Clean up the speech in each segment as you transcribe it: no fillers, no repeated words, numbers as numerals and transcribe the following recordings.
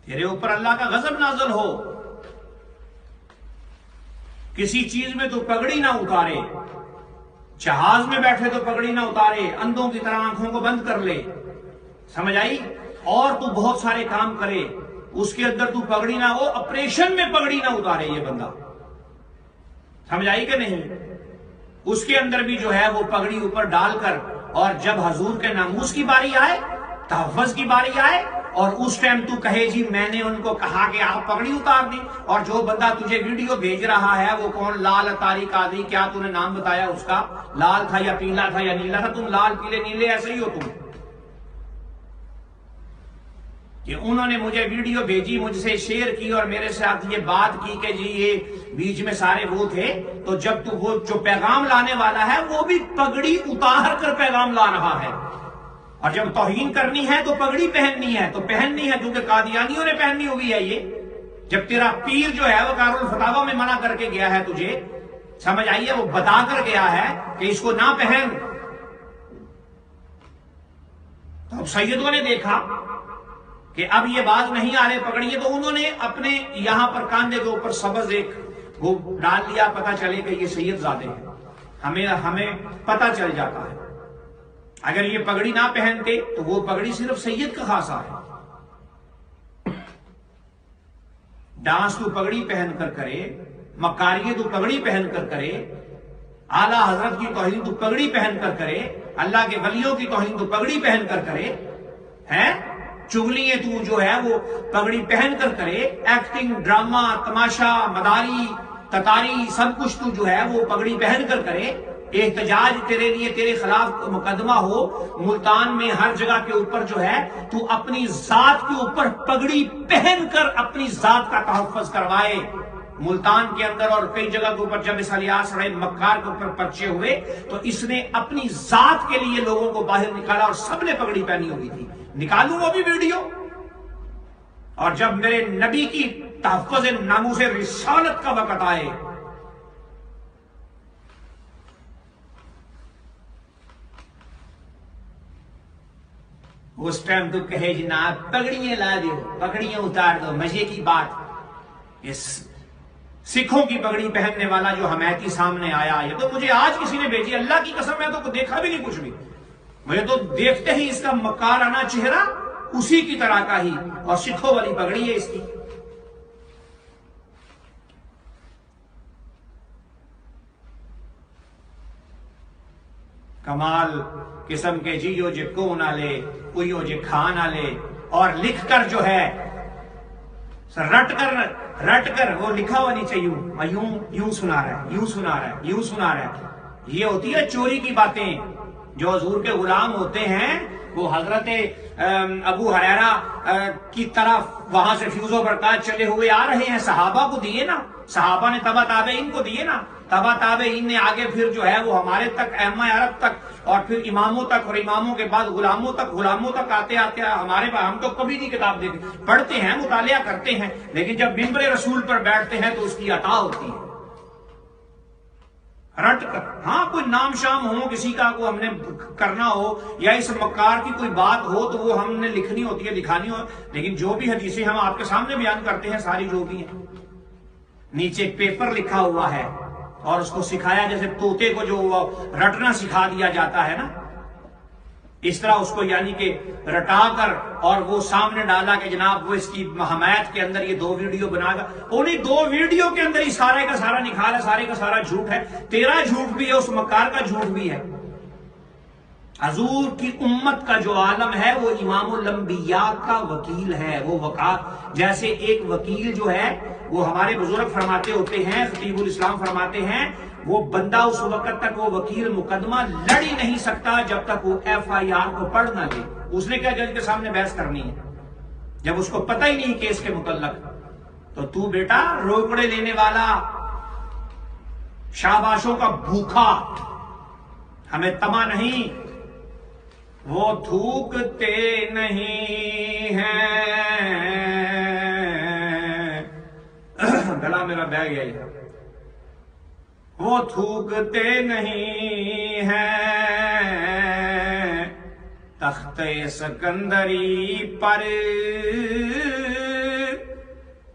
تیرے اوپر اللہ کا غضب نازل ہو، کسی چیز میں تو پگڑی نہ اتارے، جہاز میں بیٹھے تو پگڑی نہ اتارے، اندھوں کی طرح آنکھوں کو بند کر لے، سمجھ آئی؟ اور تو بہت سارے کام کرے، اس کے اندر تو پگڑی نہ ہو، آپریشن میں پگڑی نہ اتارے یہ بندہ، سمجھ آئی کہ نہیں؟ اس کے اندر بھی جو ہے وہ پگڑی اوپر ڈال کر، اور جب حضور کے ناموس کی باری آئے، تحفظ کی باری آئے، اور اس ٹائم تو کہے جی میں نے ان کو کہا کہ آپ پگڑی اتار دی، اور جو بندہ تجھے ویڈیو بھیج رہا ہے وہ کون، لال اتاری قادری، کیا تو نے نام بتایا اس کا، لال تھا یا پیلا تھا یا نیلا تھا؟ تم لال پیلے نیلے ایسے ہی ہو تم، کہ انہوں نے مجھے ویڈیو بھیجی، مجھ سے شیئر کی اور میرے ساتھ یہ بات کی کہ جی یہ بیچ میں سارے وہ تھے، تو جب تو وہ جو پیغام لانے والا ہے وہ بھی پگڑی اتار کر پیغام لا رہا ہے، اور جب توہین کرنی ہے تو پگڑی پہننی ہے، تو پہننی ہے کیونکہ قادیانیوں نے پہننی ہوئی ہے یہ، جب تیرا پیر جو ہے وہ دارالفتاوی میں منع کر کے گیا ہے تجھے، سمجھ آئیے، وہ بتا کر گیا ہے کہ اس کو نہ پہن، تو اب سیدوں نے دیکھا کہ اب یہ بات نہیں آ رہے پکڑیے، تو انہوں نے اپنے یہاں پر کاندھے کے اوپر سبز ایک وہ ڈال لیا، پتہ چلے کہ یہ سید زادے ہیں، ہمیں پتہ چل جاتا ہے، اگر یہ پگڑی نہ پہنتے تو وہ پگڑی صرف سید کا خاصا ہے، ڈانس تو پگڑی پہن کر کرے، مکاریے تو پگڑی پہن کر کرے، اعلیٰ حضرت کی توہین تو پگڑی پہن کر کرے، اللہ کے ولیوں کی توہین تو پگڑی پہن کر کرے، ہیں چغلیاں تو جو ہے وہ پگڑی پہن کر کرے، ایکٹنگ، ڈرامہ، تماشا، مداری، تتاری، سب کچھ تو جو ہے وہ پگڑی پہن کر کرے، احتجاج تیرے لیے تیرے خلاف مقدمہ ہو، ملتان میں ہر جگہ کے اوپر جو ہے تو اپنی ذات کے اوپر پگڑی پہن کر اپنی ذات کا تحفظ کروائے، ملتان کے اندر اور کئی جگہ کے اوپر جب اس الیاس رحم مکار کے اوپر پرچے ہوئے تو اس نے اپنی ذات کے لیے لوگوں کو باہر نکالا، اور سب نے پگڑی پہنی ہوئی تھی، نکالوں وہ بھی ویڈیو، اور جب میرے نبی کی تحفظ ناموس رسالت کا وقت آئے، اس ٹائم تو کہے جناب پگڑیاں لا دو، پگڑیاں اتار دو، مزے کی بات، اس سکھوں کی پگڑی پہننے والا جو حمیتی سامنے آیا، یہ تو مجھے آج کسی نے بھیجی، اللہ کی قسم میں تو دیکھا بھی نہیں کچھ بھی، مجھے تو دیکھتے ہی اس کا مکارانہ چہرہ اسی کی طرح کا ہی، اور سکھوں والی پگڑی ہے اس کی، کمال قسم کے جیو جے کو نہ لے کوئیو جے کھا نہ لے، اور لکھ کر جو ہے رٹ کر وہ لکھا ہوا نیچے یوں سنا رہا ہے، یوں سنا رہا ہے، یوں سنا رہا ہے، یہ ہوتی ہے چوری کی باتیں، جو حضور کے غلام ہوتے ہیں وہ حضرت ابو ہریرہ کی طرف وہاں سے فیوز و برکات چلے ہوئے آ رہے ہیں، صحابہ کو دیے نا، صحابہ نے تبع تابعین کو دیے نا، تبع تابعین نے آگے پھر جو ہے وہ ہمارے تک، ائمہ عرب تک، اور پھر اماموں تک، اور اماموں کے بعد غلاموں تک آتے آتے ہمارے پاس، ہم تو کبھی نہیں کتاب دیکھتے، پڑھتے ہیں، مطالعہ کرتے ہیں، لیکن جب منبر رسول پر بیٹھتے ہیں تو اس کی عطا ہوتی ہے، رٹ کر، ہاں کوئی نام شام ہو کسی کا، کو ہم نے کرنا ہو، یا اس مکار کی کوئی بات ہو تو وہ ہم نے لکھنی ہوتی ہے، دکھانی ہو، لیکن جو بھی حدیثیں ہم آپ کے سامنے بیان کرتے ہیں ساری جو بھی ہیں، نیچے ایک پیپر لکھا ہوا ہے، اور اس کو سکھایا جیسے طوطے کو جو رٹنا سکھا دیا جاتا ہے نا، اس طرح اس کو یعنی کہ رٹا کر اور وہ سامنے ڈالا کہ جناب وہ اس کی حمایت کے اندر یہ 2 ویڈیو بنا گا، انہیں 2 ویڈیو کے اندر ہی سارے کا سارا نکھال ہے، سارے کا سارا جھوٹ ہے، تیرا جھوٹ بھی ہے، اس مکار کا جھوٹ بھی ہے، حضور کی امت کا جو عالم ہے وہ امام الانبیاء کا وکیل ہے، وہ جیسے ایک وکیل جو ہے وہ ہمارے بزرگ فرماتے ہوتے ہیں، خطیب الاسلام فرماتے ہیں، وہ بندہ اس وقت تک وہ وکیل مقدمہ لڑ ہی نہیں سکتا جب تک وہ FIR کو پڑھ نہ لے، اس نے کیا جج کے سامنے بحث کرنی ہے جب اس کو پتہ ہی نہیں کیس کے متعلق، تو بیٹا روکڑے لینے والا، شاباشوں کا بھوکا، ہمیں تما نہیں، وہ تھوکتے نہیں ہیں، گلا میرا بہ گیا ہے، وہ تھوکتے نہیں ہیں تخت سکندری پر،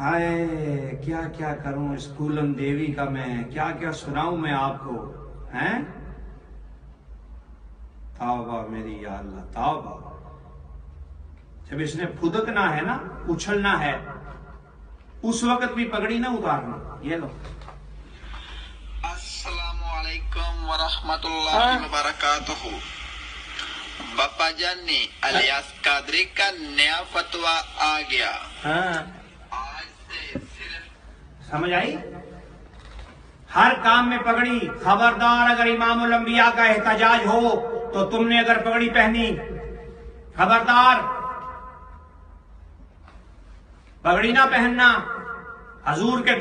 ہائے کیا کیا کروں اس پھولن دیوی کا میں، کیا کیا سناؤں میں آپ کو ہیں؟ توبہ میری یا اللہ توبہ۔ جب اس نے پھدکنا ہے نا، اچھلنا ہے، اس وقت بھی پگڑی نہ اتارنا۔ یہ لو السلام علیکم ورحمۃ اللہ وبرکاتہ۔ باپا جان نے الیاس قادری کا نیا فتویٰ آ گیا۔ آج سے صرف سمجھ آئی؟ ہر کام میں پگڑی۔ خبردار اگر امام الانبیاء کا احتجاج ہو تو تم نے اگر پگڑی پہنی، خبردار پگڑی نہ پہننا، حضور کے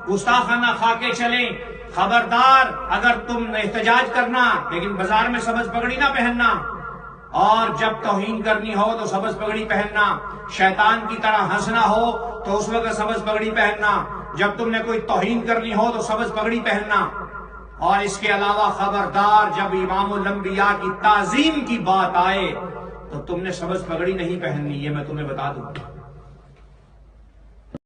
گستاخانہ کھا کے چلیں۔ خبردار اگر تم احتجاج کرنا لیکن بازار میں سبز پگڑی نہ پہننا، اور جب توہین کرنی ہو تو سبز پگڑی پہننا، شیطان کی طرح ہنسنا ہو تو اس وقت سبز پگڑی پہننا، جب تم نے کوئی توہین کرنی ہو تو سبز پگڑی پہننا۔ اور اس کے علاوہ خبردار جب امام الانبیاء کی تعظیم کی بات آئے تو تم نے سبز پگڑی نہیں پہننی، یہ میں تمہیں بتا دوں۔